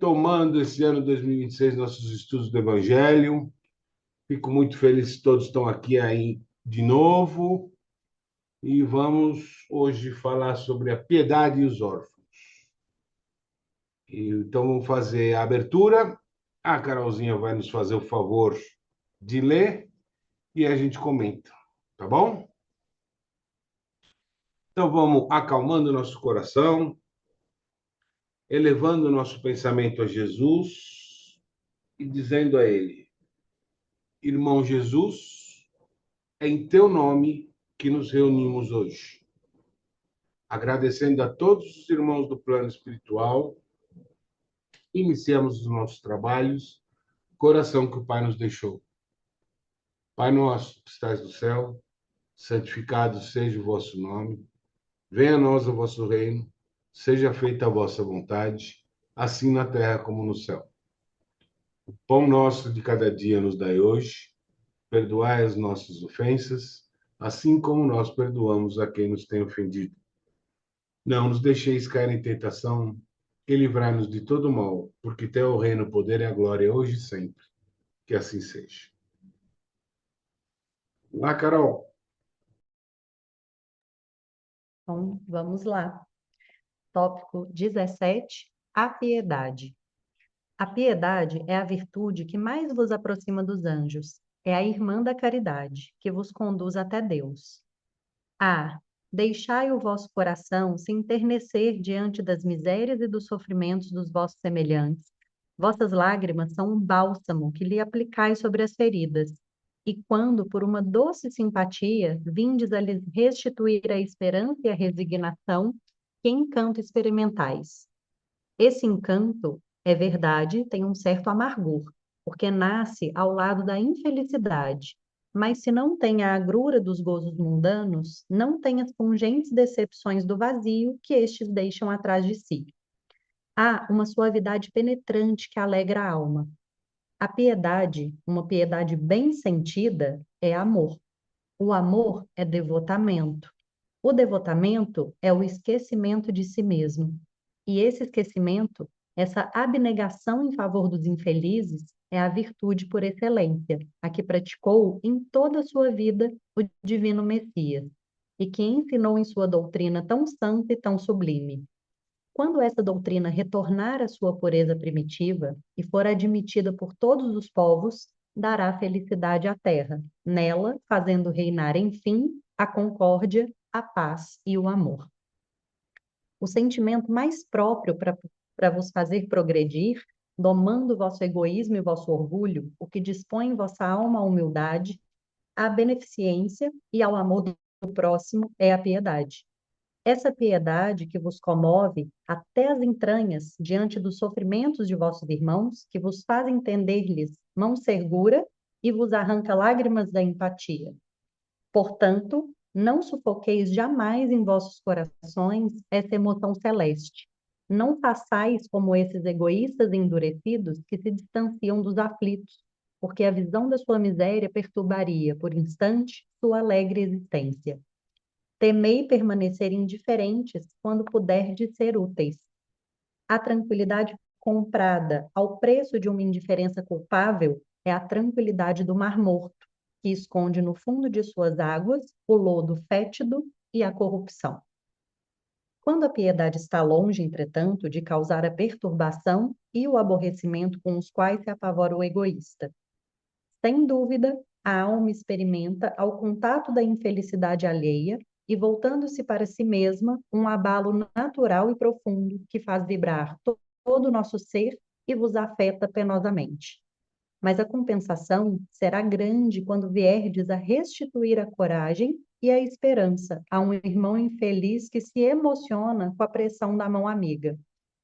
tomando esse ano 2026 nossos estudos do Evangelho. Fico muito feliz que todos estão aqui aí de novo e vamos hoje falar sobre a piedade e os órfãos. Então vamos fazer a abertura. A Carolzinha vai nos fazer o favor de ler e a gente comenta, tá bom? Então vamos acalmando nosso coração, elevando nosso pensamento a Jesus e dizendo a Ele: Irmão Jesus, é em teu nome que nos reunimos hoje. Agradecendo a todos os irmãos do plano espiritual, iniciamos os nossos trabalhos, coração que o Pai nos deixou. Pai nosso, que estais no céu, santificado seja o vosso nome. Venha a nós o vosso reino, seja feita a vossa vontade, assim na terra como no céu. O pão nosso de cada dia nos dai hoje, perdoai as nossas ofensas, assim como nós perdoamos a quem nos tem ofendido. Não nos deixeis cair em tentação e livrai-nos de todo mal, porque teu é o reino, o poder e a glória hoje e sempre. Que assim seja. Lá, Carol. Então, vamos lá. Tópico 17, a piedade. A piedade é a virtude que mais vos aproxima dos anjos. É a irmã da caridade, que vos conduz até Deus. Ah, deixai o vosso coração se enternecer diante das misérias e dos sofrimentos dos vossos semelhantes. Vossas lágrimas são um bálsamo que lhe aplicais sobre as feridas. E quando, por uma doce simpatia, vindes a lhes restituir a esperança e a resignação, que encanto experimentais. Esse encanto, é verdade, tem um certo amargor, porque nasce ao lado da infelicidade. Mas se não tem a agrura dos gozos mundanos, não tem as pungentes decepções do vazio que estes deixam atrás de si. Há uma suavidade penetrante que alegra a alma. A piedade, uma piedade bem sentida, é amor. O amor é devotamento. O devotamento é o esquecimento de si mesmo. E esse esquecimento, essa abnegação em favor dos infelizes, é a virtude por excelência, a que praticou em toda a sua vida o divino Messias, e que ensinou em sua doutrina tão santa e tão sublime. Quando essa doutrina retornar à sua pureza primitiva e for admitida por todos os povos, dará felicidade à terra, nela fazendo reinar, enfim, a concórdia, a paz e o amor. O sentimento mais próprio para vos fazer progredir, domando vosso egoísmo e vosso orgulho, o que dispõe em vossa alma à humildade, à beneficência e ao amor do próximo é a piedade. Essa piedade que vos comove até as entranhas diante dos sofrimentos de vossos irmãos, que vos faz entender-lhes mão segura e vos arranca lágrimas da empatia. Portanto, não sufoqueis jamais em vossos corações essa emoção celeste. Não façais como esses egoístas endurecidos que se distanciam dos aflitos, porque a visão da sua miséria perturbaria, por instante, sua alegre existência. Temei permanecer indiferentes quando puderdes ser úteis. A tranquilidade comprada ao preço de uma indiferença culpável é a tranquilidade do Mar Morto, que esconde no fundo de suas águas o lodo fétido e a corrupção. Quando a piedade está longe, entretanto, de causar a perturbação e o aborrecimento com os quais se apavora o egoísta. Sem dúvida, a alma experimenta, ao contato da infelicidade alheia e voltando-se para si mesma, um abalo natural e profundo que faz vibrar todo o nosso ser e vos afeta penosamente. Mas a compensação será grande quando vierdes a restituir a coragem e a esperança a um irmão infeliz que se emociona com a pressão da mão amiga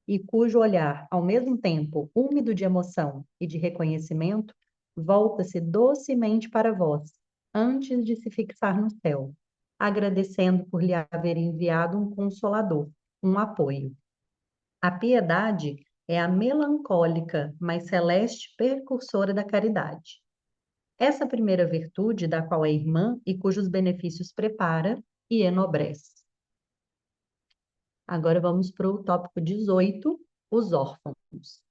e cujo olhar, ao mesmo tempo úmido de emoção e de reconhecimento, volta-se docemente para vós, antes de se fixar no céu, agradecendo por lhe haver enviado um consolador, um apoio. A piedade é a melancólica, mas celeste precursora da caridade. Essa primeira virtude da qual é irmã e cujos benefícios prepara e enobrece. Agora vamos para o tópico 18, os órfãos.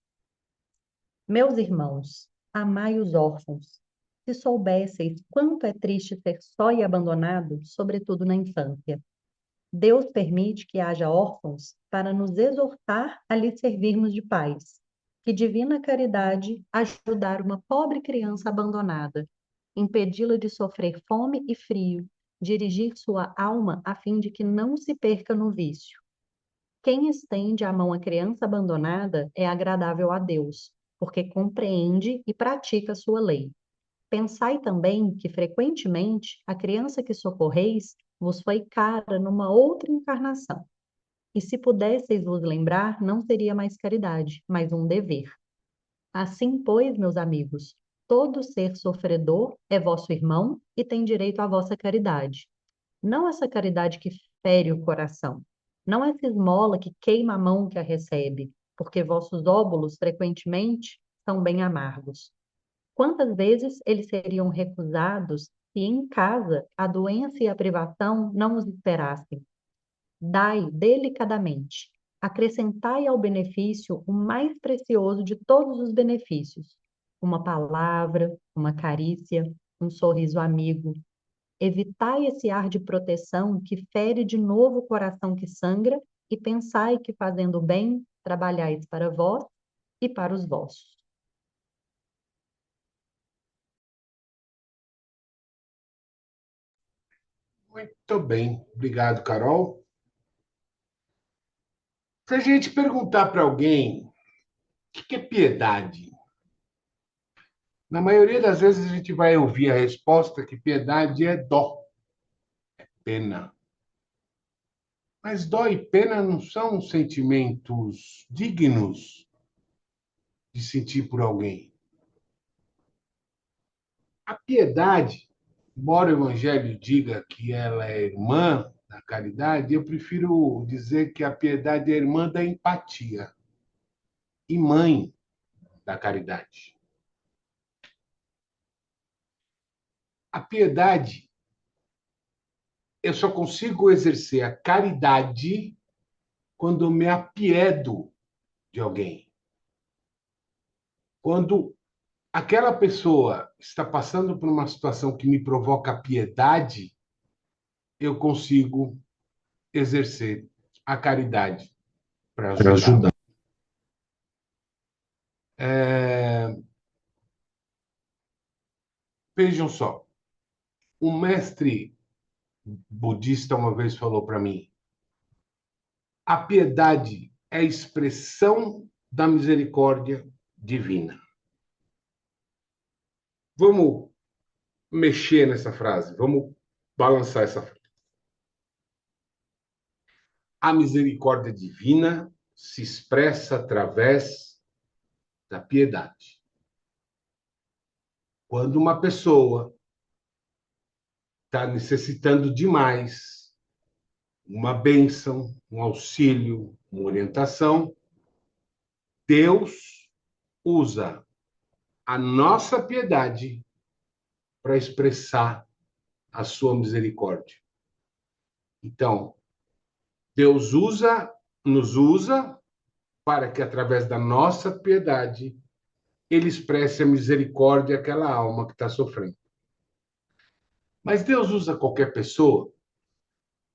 Meus irmãos, amai os órfãos. Se soubesseis quanto é triste ser só e abandonado, sobretudo na infância. Deus permite que haja órfãos para nos exortar a lhe servirmos de pais. Que divina caridade ajudar uma pobre criança abandonada, impedi-la de sofrer fome e frio, dirigir sua alma a fim de que não se perca no vício. Quem estende a mão à criança abandonada é agradável a Deus, porque compreende e pratica sua lei. Pensai também que, frequentemente, a criança que socorreis vos foi cara numa outra encarnação. E se pudesseis vos lembrar, não seria mais caridade, mas um dever. Assim, pois, meus amigos, todo ser sofredor é vosso irmão e tem direito à vossa caridade. Não essa caridade que fere o coração, não essa esmola que queima a mão que a recebe, porque vossos óbolos, frequentemente, são bem amargos. Quantas vezes eles seriam recusados se em casa a doença e a privação não os esperassem? Dai delicadamente, acrescentai ao benefício o mais precioso de todos os benefícios: uma palavra, uma carícia, um sorriso amigo. Evitai esse ar de proteção que fere de novo o coração que sangra e pensai que, fazendo bem, trabalhais para vós e para os vossos. Muito bem. Obrigado, Carol. Se a gente perguntar para alguém o que é piedade, na maioria das vezes a gente vai ouvir a resposta que piedade é dó, pena. Mas dó e pena não são sentimentos dignos de sentir por alguém. A piedade, embora o Evangelho diga que ela é irmã da caridade, eu prefiro dizer que a piedade é irmã da empatia e mãe da caridade. A piedade, eu só consigo exercer a caridade quando me apiedo de alguém. Quando aquela pessoa está passando por uma situação que me provoca piedade, eu consigo exercer a caridade para para ajudar. ajudar. Vejam só, um mestre budista uma vez falou para mim: a piedade é a expressão da misericórdia divina. Vamos mexer nessa frase, vamos balançar essa frase. A misericórdia divina se expressa através da piedade. Quando uma pessoa está necessitando demais uma bênção, um auxílio, uma orientação, Deus usa a nossa piedade para expressar a sua misericórdia. Então, Deus nos usa para que, através da nossa piedade, Ele expresse a misericórdia àquela alma que está sofrendo. Mas Deus usa qualquer pessoa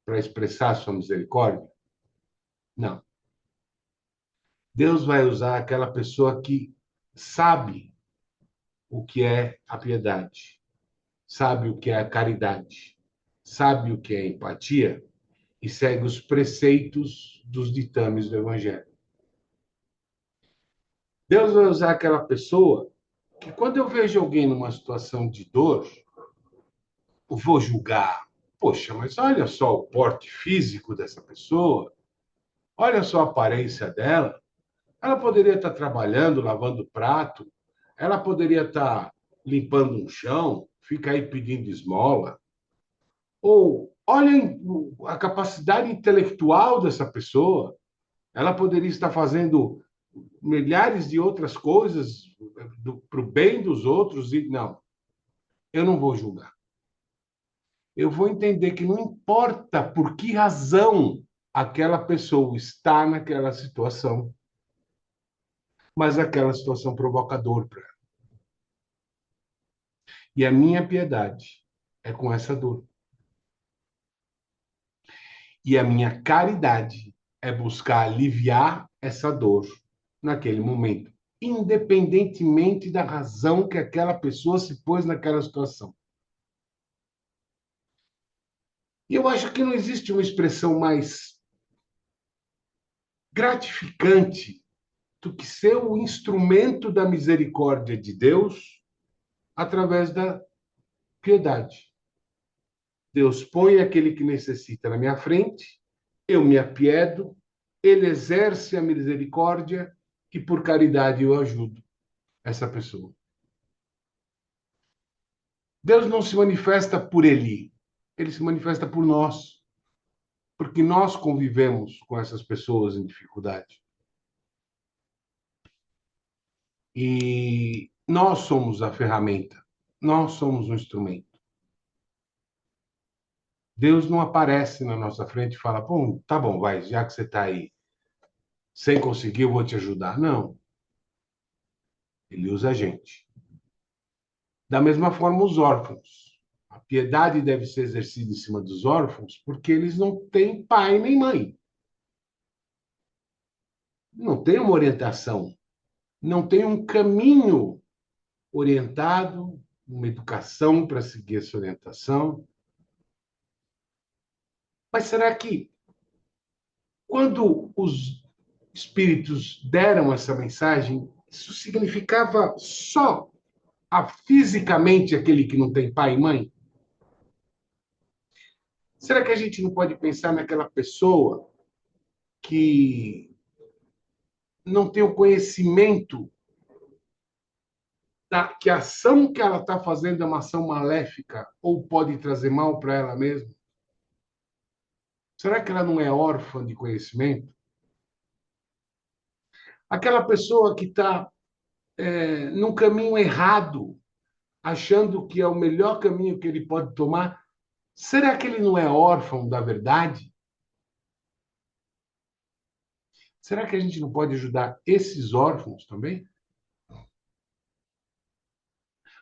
para expressar a sua misericórdia? Não. Deus vai usar aquela pessoa que sabe o que é a piedade, sabe o que é a caridade, sabe o que é a empatia e segue os preceitos dos ditames do Evangelho. Deus vai usar aquela pessoa que, quando eu vejo alguém numa situação de dor, eu vou julgar. Poxa, mas olha só o porte físico dessa pessoa, olha só a aparência dela. Ela poderia estar trabalhando, lavando prato, ela poderia estar limpando um chão, fica aí pedindo esmola. Ou olha a capacidade intelectual dessa pessoa, ela poderia estar fazendo milhares de outras coisas para o bem dos outros e não, eu não vou julgar. Eu vou entender que não importa por que razão aquela pessoa está naquela situação. mas aquela situação provoca dor para ela. E a minha piedade é com essa dor. E a minha caridade é buscar aliviar essa dor naquele momento, independentemente da razão que aquela pessoa se pôs naquela situação. E eu acho que não existe uma expressão mais gratificante do que ser o instrumento da misericórdia de Deus através da piedade. Deus põe aquele que necessita na minha frente, eu me apiedo, ele exerce a misericórdia e por caridade eu ajudo essa pessoa. Deus não se manifesta por ele, ele se manifesta por nós, porque nós convivemos com essas pessoas em dificuldade. E nós somos a ferramenta, nós somos o instrumento. Deus não aparece na nossa frente e fala, pô, tá bom, vai, já que você está aí, sem conseguir, eu vou te ajudar. Não. Ele usa a gente. Da mesma forma, os órfãos. A piedade deve ser exercida em cima dos órfãos porque eles não têm pai nem mãe. Não tem uma orientação. Não tem um caminho orientado, uma educação para seguir essa orientação. Mas será que, quando os espíritos deram essa mensagem, isso significava só fisicamente aquele que não tem pai e mãe? Será que a gente não pode pensar naquela pessoa que não tem o conhecimento que a ação que ela está fazendo é uma ação maléfica ou pode trazer mal para ela mesma? Será que ela não é órfã de conhecimento? Aquela pessoa que está num caminho errado, achando que é o melhor caminho que ele pode tomar, será que ele não é órfão da verdade? Será que a gente não pode ajudar esses órfãos também?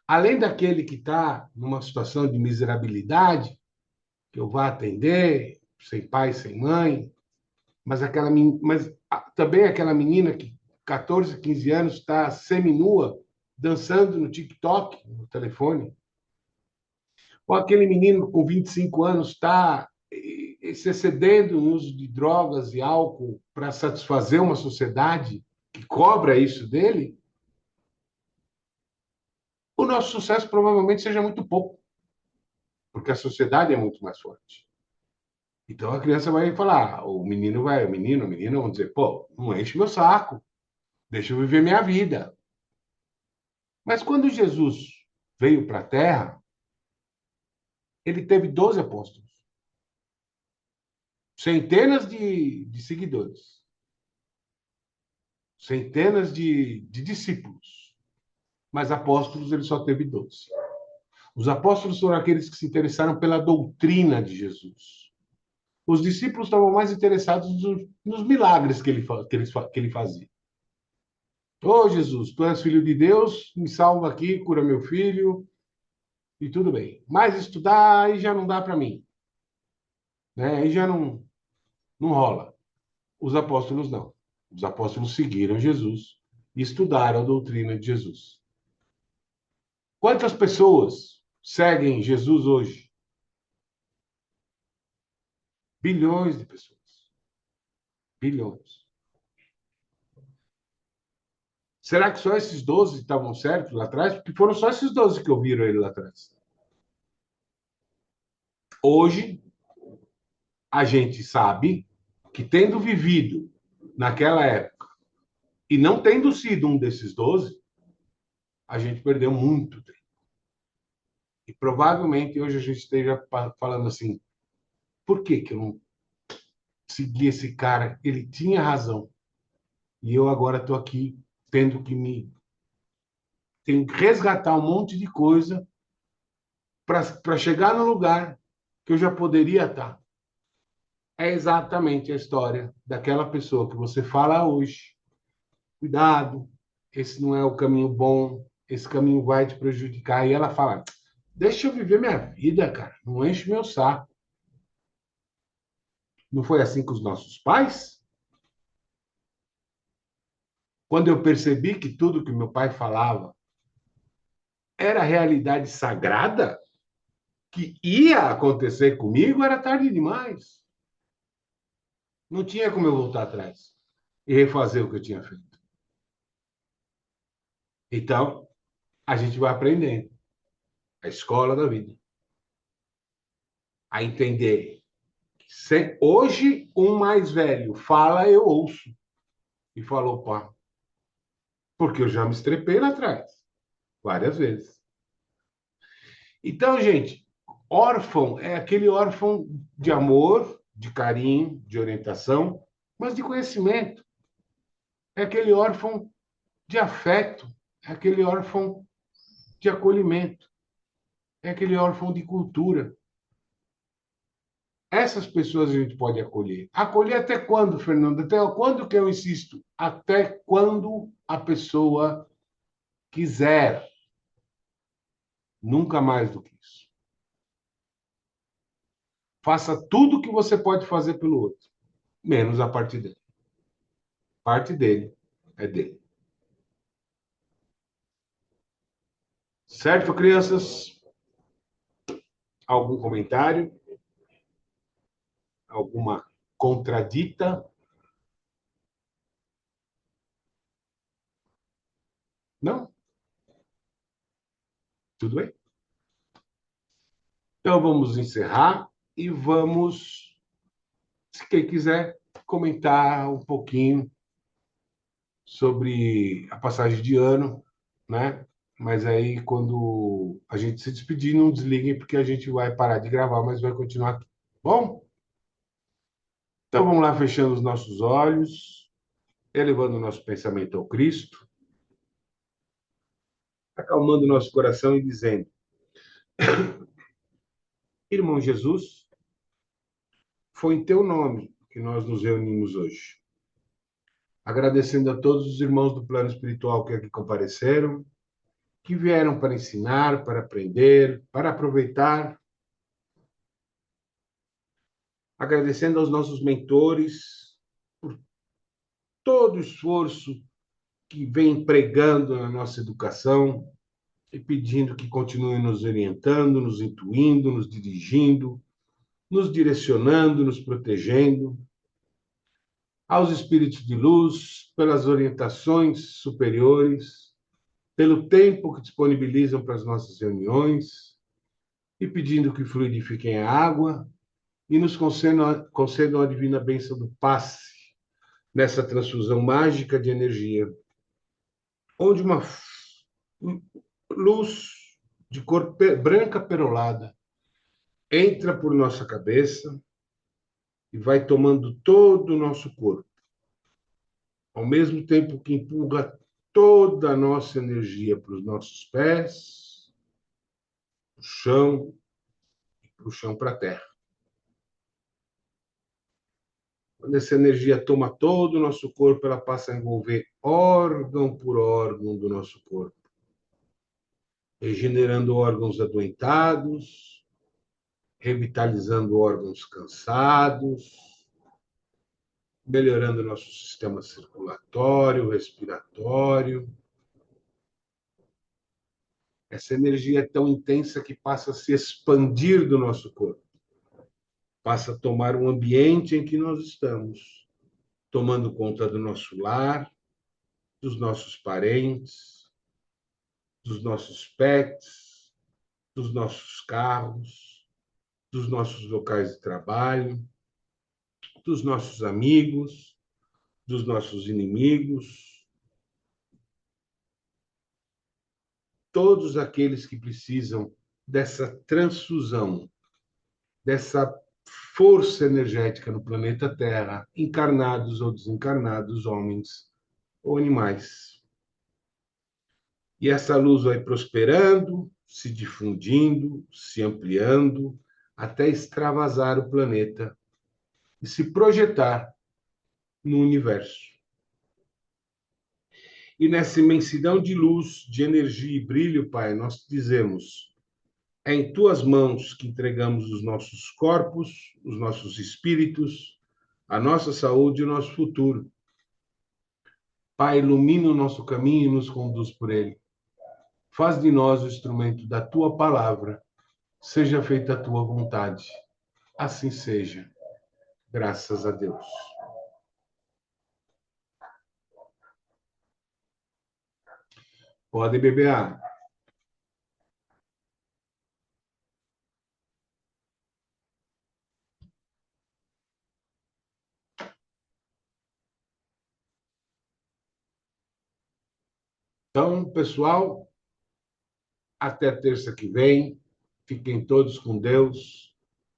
Além daquele que está numa situação de miserabilidade, que eu vá atender, sem pai, sem mãe, mas também aquela menina que 14, 15 anos está seminua, dançando no TikTok, no telefone. Ou aquele menino com 25 anos está se excedendo no uso de drogas e álcool para satisfazer uma sociedade que cobra isso dele, o nosso sucesso provavelmente seja muito pouco, porque a sociedade é muito mais forte. Então a criança vai falar, o menino vão dizer, pô, não enche meu saco, deixa eu viver minha vida. Mas quando Jesus veio para a Terra, ele teve 12 apóstolos, centenas de seguidores, centenas de discípulos, mas apóstolos ele só teve 12. Os apóstolos foram aqueles que se interessaram pela doutrina de Jesus. Os discípulos estavam mais interessados nos milagres que ele fazia. Ô oh, Jesus, tu és filho de Deus, me salva aqui, cura meu filho, e tudo bem. Mas estudar aí já não dá para mim. Né? Aí já não rola. Os apóstolos não. Os apóstolos seguiram Jesus e estudaram a doutrina de Jesus. Quantas pessoas seguem Jesus hoje? Bilhões de pessoas. Bilhões. Será que só esses 12 estavam certos lá atrás? Porque foram só esses 12 que ouviram ele lá atrás. Hoje, a gente sabe que, tendo vivido naquela época e não tendo sido um desses 12, a gente perdeu muito tempo. E provavelmente hoje a gente esteja falando assim, por que eu não segui esse cara? Ele tinha razão. E eu agora estou aqui tendo que tenho que resgatar um monte de coisa para chegar no lugar que eu já poderia estar. É exatamente a história daquela pessoa que você fala hoje. Cuidado, esse não é o caminho bom, esse caminho vai te prejudicar. E ela fala: deixa eu viver minha vida, cara, não enche meu saco. Não foi assim com os nossos pais? Quando eu percebi que tudo que meu pai falava era realidade sagrada, que ia acontecer comigo, era tarde demais. Não tinha como eu voltar atrás e refazer o que eu tinha feito. Então, a gente vai aprendendo. A escola da vida. A entender. Hoje, um mais velho fala, eu ouço. E falou, pá, porque eu já me estrepei lá atrás, várias vezes. Então, gente, órfão é aquele órfão de amor, de carinho, de orientação, mas de conhecimento. É aquele órfão de afeto, é aquele órfão de acolhimento, é aquele órfão de cultura. Essas pessoas a gente pode acolher. Acolher até quando, Fernando? Até quando que eu insisto? Até quando a pessoa quiser. Nunca mais do que isso. Faça tudo o que você pode fazer pelo outro, menos a parte dele. Parte dele é dele. Certo, crianças? Algum comentário? Alguma contradita? Não? Tudo bem? Então vamos encerrar e vamos, se quem quiser, comentar um pouquinho sobre a passagem de ano, né? Mas aí, quando a gente se despedir, não desliguem, porque a gente vai parar de gravar, mas vai continuar aqui. Bom? Então vamos lá, fechando os nossos olhos, elevando o nosso pensamento ao Cristo, acalmando o nosso coração e dizendo: Irmão Jesus, foi em teu nome que nós nos reunimos hoje. Agradecendo a todos os irmãos do plano espiritual que aqui compareceram, que vieram para ensinar, para aprender, para aproveitar. Agradecendo aos nossos mentores por todo o esforço que vem empregando na nossa educação e pedindo que continuem nos orientando, nos intuindo, nos dirigindo, nos direcionando, nos protegendo. Aos espíritos de luz, pelas orientações superiores, pelo tempo que disponibilizam para as nossas reuniões, e pedindo que fluidifiquem a água e nos concedam a divina bênção do passe nessa transfusão mágica de energia, onde uma luz de cor branca perolada entra por nossa cabeça e vai tomando todo o nosso corpo, ao mesmo tempo que empurra toda a nossa energia para os nossos pés, para o chão, para o chão, para a terra. Quando essa energia toma todo o nosso corpo, ela passa a envolver órgão por órgão do nosso corpo, regenerando órgãos adoentados, revitalizando órgãos cansados, melhorando nosso sistema circulatório, respiratório. Essa energia é tão intensa que passa a se expandir do nosso corpo, passa a tomar um ambiente em que nós estamos, tomando conta do nosso lar, dos nossos parentes, dos nossos pets, dos nossos carros, dos nossos locais de trabalho, dos nossos amigos, dos nossos inimigos, todos aqueles que precisam dessa transfusão, dessa força energética no planeta Terra, encarnados ou desencarnados, homens ou animais. E essa luz vai prosperando, se difundindo, se ampliando, até extravasar o planeta e se projetar no universo. E nessa imensidão de luz, de energia e brilho, Pai, nós dizemos: é em tuas mãos que entregamos os nossos corpos, os nossos espíritos, a nossa saúde e o nosso futuro. Pai, ilumina o nosso caminho e nos conduz por ele. Faz de nós o instrumento da tua palavra. Seja feita a tua vontade. Assim seja. Graças a Deus. Pode beber água. Então, pessoal, até terça que vem. Fiquem todos com Deus,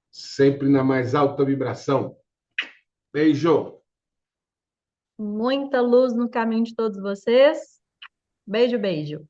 sempre na mais alta vibração. Beijo! Muita luz no caminho de todos vocês. Beijo, beijo.